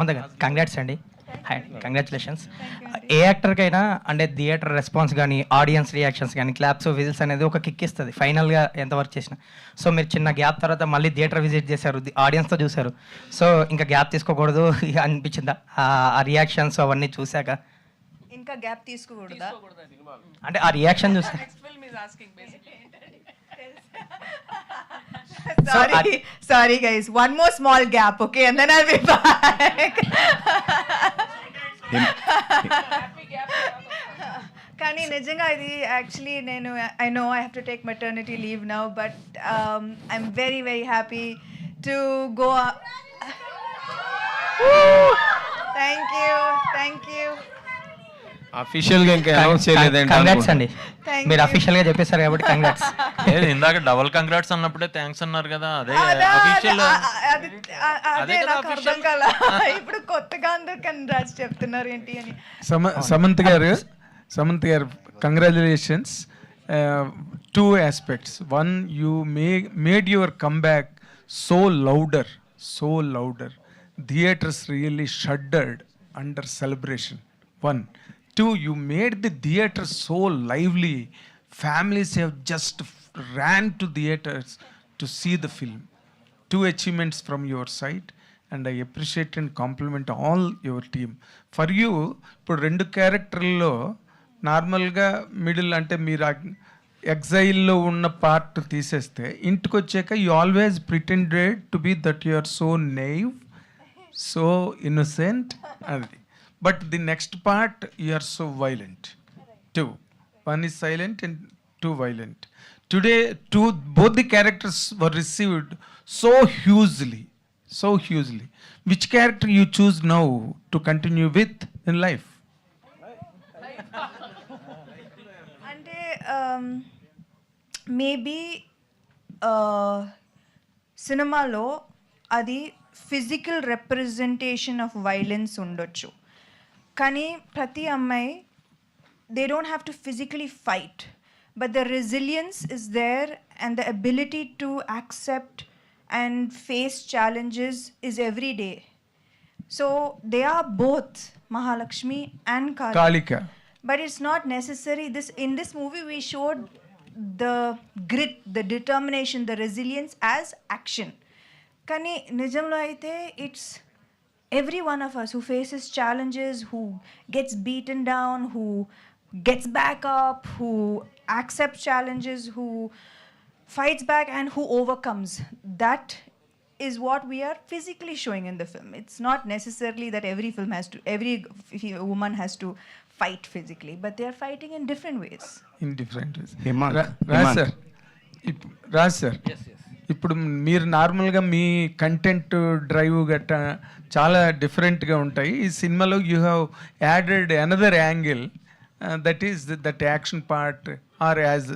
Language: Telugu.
ముందుగా కంగ్రాట్స్ అండి. Hi, congratulations. ఏ యాక్టర్కైనా అంటే థియేటర్ రెస్పాన్స్ కానీ, ఆడియన్స్ రియాక్షన్స్ కానీ, క్లాప్స్, విజిల్స్ అనేది ఒక కిక్ ఇస్తుంది ఫైనల్గా ఎంత వర్క్ చేసినా. సో మీరు చిన్న గ్యాప్ తర్వాత మళ్ళీ థియేటర్ విజిట్ చేశారు, ఆడియన్స్తో చూశారు. సో ఇంకా గ్యాప్ తీసుకోకూడదు అనిపించిందా ఆ రియాక్షన్స్ అవన్నీ చూశాక? ఇంకా గ్యాప్ తీసుకోకూడదా? అంటే ఆ రియాక్షన్ చూసా. Sorry guys, one more small gap, okay, and then I'll be back. కానీ నిజంగా ఇది యాక్చువల్లీ నేను I know I have to take maternity leave now, but I'm very very happy to go. Thank you. Official గా ఇంకా అనౌన్స్ చేయలేదండి. కంగ్రాట్స్ అండి, మీరు అఫీషియల్ గా చెప్పేశారు కాబట్టి కంగ్రాట్స్. ఇందాక డబుల్ కంగ్రాట్స్ అన్నప్పుడే థ్యాంక్స్ అన్నారు కదా, అదే అఫీషియల్. అదే నాకు అర్థం కాల, ఇప్పుడు కొత్తగా అందరు కంగ్రాట్స్ చెప్తున్నారు ఏంటి అని. సమంత్ గారు congratulations. Two aspects. One, you made your comeback so louder. Theatres really shuddered under celebration. One. Two, you made the theatre so lively. Families have just ran to theatres to see the film. Two achievements from your side, and I appreciate and compliment all your team. For you, ఇప్పుడు రెండు క్యారెక్టర్లో నార్మల్గా మిడిల్ అంటే మీరు ఎగ్జైల్లో ఉన్న పార్ట్ తీసేస్తే ఇంటికి వచ్చాక you always pretended to be that you are so naive, so innocent అది. But the next part, you are so violent. Two. One is silent and two violent. Today, both the characters were received so hugely. Which character you choose now to continue with in life? అంటే మేబీ సినిమాలో అది ఫిజికల్ రిప్రజెంటేషన్ ఆఫ్ వైలెన్స్ ఉండొచ్చు, కానీ ప్రతి అమ్మాయి they don't have to physically fight, but the resilience is there and the ability to accept and face challenges is every day. So they are both Mahalakshmi and Kalika. But it's not necessary. In this movie we showed the grit, the determination, the resilience as action. Kani nijamlo aithe it's every one of us who faces challenges, who gets beaten down, who gets back up, who accepts challenges, who fights back and who overcomes. That is what we are physically showing in the film. It's not necessarily that every woman has to fight physically, but they are fighting in different ways. Raj sir, ఇప్పుడు మీరు నార్మల్గా మీ కంటెంట్ డ్రైవ్ గట్రా చాలా డిఫరెంట్గా ఉంటాయి. ఈ సినిమాలో you have added another angle, that is that action part or as